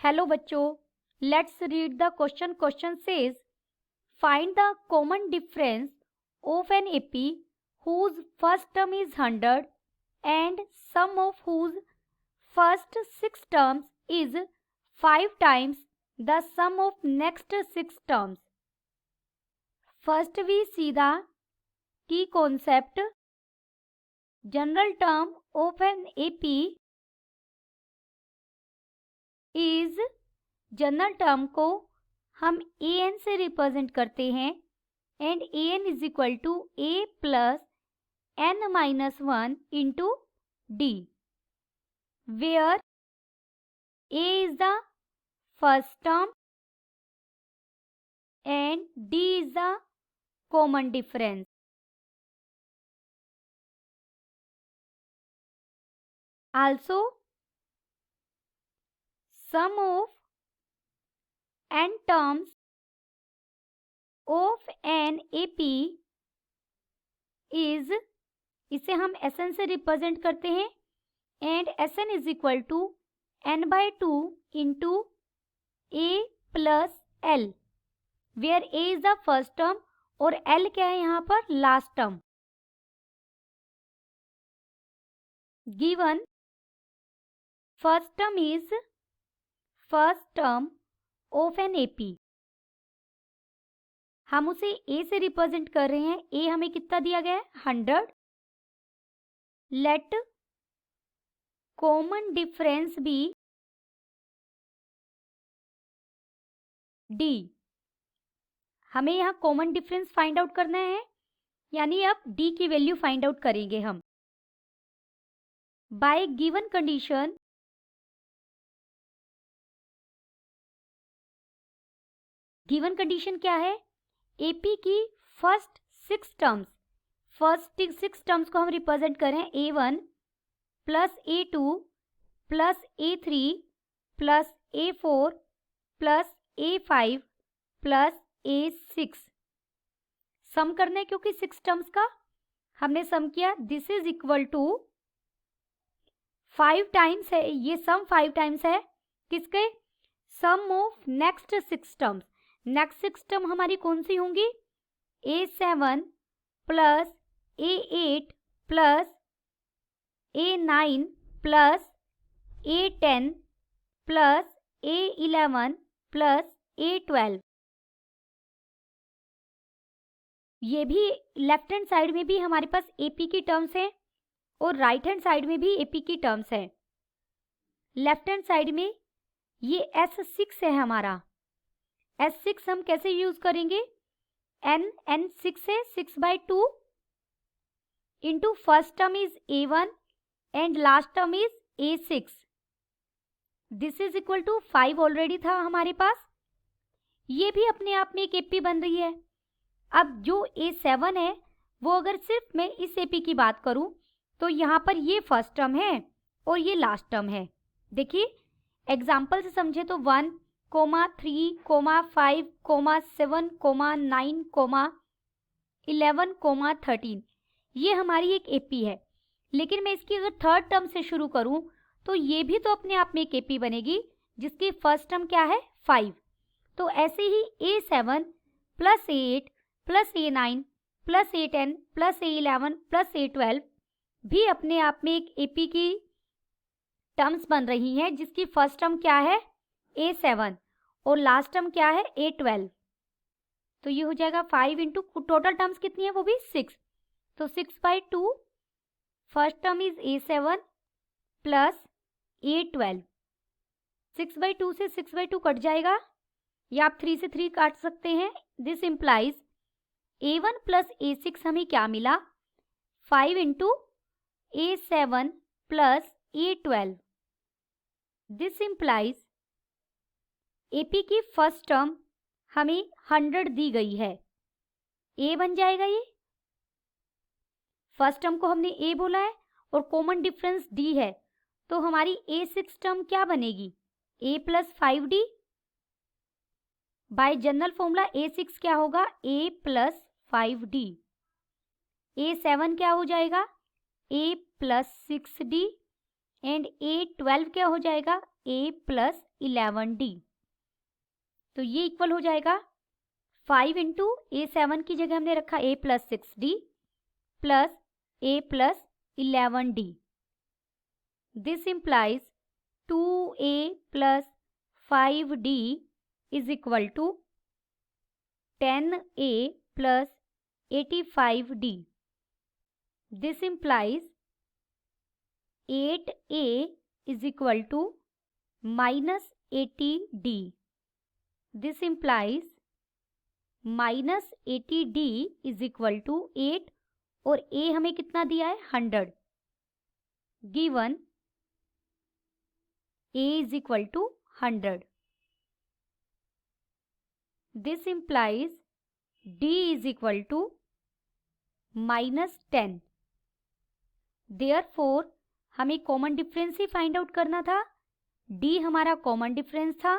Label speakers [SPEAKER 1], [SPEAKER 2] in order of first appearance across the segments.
[SPEAKER 1] Hello बच्चों, let's read the question. Question says find the common difference of an AP whose first term is 100 and sum of whose first 6 terms is 5 times the sum of next 6 terms. First we see the key concept. General term of an AP is, general term को हम an से represent करते हैं and an is equal to a plus n minus 1 into d, where a is the first term and d is the common difference. Also, sum of n terms of an AP is, इसे हम Sn से represent करते हैं and Sn is equal to n by 2 into a plus l, where a is the first term और l क्या है यहाँ पर, last term. Given first term is first term of an AP, हम उसे a से रिप्रेजेंट कर रहे हैं. a हमें कितना दिया गया है, 100. Let common difference be d. हमें यहाँ कॉमन डिफरेंस फाइंड आउट करना है, यानी अब d की वैल्यू फाइंड आउट करेंगे हम. Bye given condition given condition क्या है, एपी की फर्स्ट 6 टर्म्स, फर्स्ट 6 टर्म्स को हम रिप्रेजेंट करें a1 plus a2 plus a3 plus a4 plus a5 plus a6. Sum करना है क्योंकि 6 टर्म्स का हमने सम किया. This is equal to 5 times है, ये सम 5 टाइम्स है किसके, sum of next 6 terms. Next 6 term हमारी कौन सी होंगी, a7 plus a8 plus a9 plus a10 plus a11 plus a12. ये भी लेफ्ट हैंड साइड में भी हमारे पास एपी की टर्म्स हैं और राइट हैंड साइड में भी एपी की टर्म्स हैं. लेफ्ट हैंड साइड में ये S6 है हमारा. S6 हम कैसे यूज करेंगे, n6 है 6 by 2 into first term is a1 and last term is a6. This is equal to 5 already था हमारे पास. ये भी अपने आप में एक एपी बन रही है. अब जो a7 है वो अगर सिर्फ मैं इस एपी की बात करूं तो यहाँ पर ये फर्स्ट टर्म है और ये लास्ट टर्म है. देखिए एग्जाम्पल से समझे तो 1, 3, 5, 7, 9, 11, 13 ये हमारी एक एपी है. लेकिन मैं इसकी अगर थर्ड टर्म से शुरू करूं तो ये भी तो अपने आप में एक एपी बनेगी जिसकी फर्स्ट टर्म क्या है, 5. तो ऐसे ही a7 plus a8 plus a9 plus a10 plus a11 plus a12 भी अपने आप में एक एपी की टर्म्स बन रही हैं जिसकी फर्स्ट टर्म क्या है, a7 और लास्ट टर्म क्या है, a12. तो ये हो जाएगा 5 इंटू टोटल टर्म्स कितनी है, वो भी 6. तो 6 by 2 first term is a7 plus a12. 6 by 2 से 6 बाई 2 कट जाएगा या आप 3 से 3 काट सकते हैं. This implies a1 plus a6 हमें क्या मिला, 5 into a7 plus a12. This implies AP की फर्स्ट टर्म हमें 100 दी गई है. a बन जाएगा, ये फर्स्ट टर्म को हमने a बोला है और कॉमन डिफरेंस d है, तो हमारी a6 टर्म क्या बनेगी, a plus 5d. Bye general formula a6 क्या होगा, a प्लस 5d. a7 क्या हो जाएगा, a plus 6d and a12 क्या हो जाएगा, a प्लस 11D। तो ये इक्वल हो जाएगा 5 इंटू A7 की जगह हमने रखा A plus 6D plus A plus 11D। This implies 2A plus 5D is equal to 10A plus 85D। This implies 8A is equal to minus 80D. This implies minus 80D is equal to 8 और A हमें कितना दिया है 100। Given A is equal to 100. This implies D is equal to minus 10. Therefore हमें common difference ही find out करना था। D हमारा common difference था,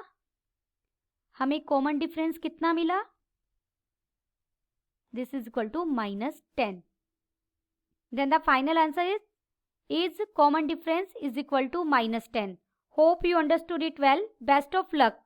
[SPEAKER 1] हमें कॉमन डिफरेंस कितना मिला? This is equal to minus 10. Then the final answer is common difference is equal to minus 10. Hope you understood it well. Best of luck.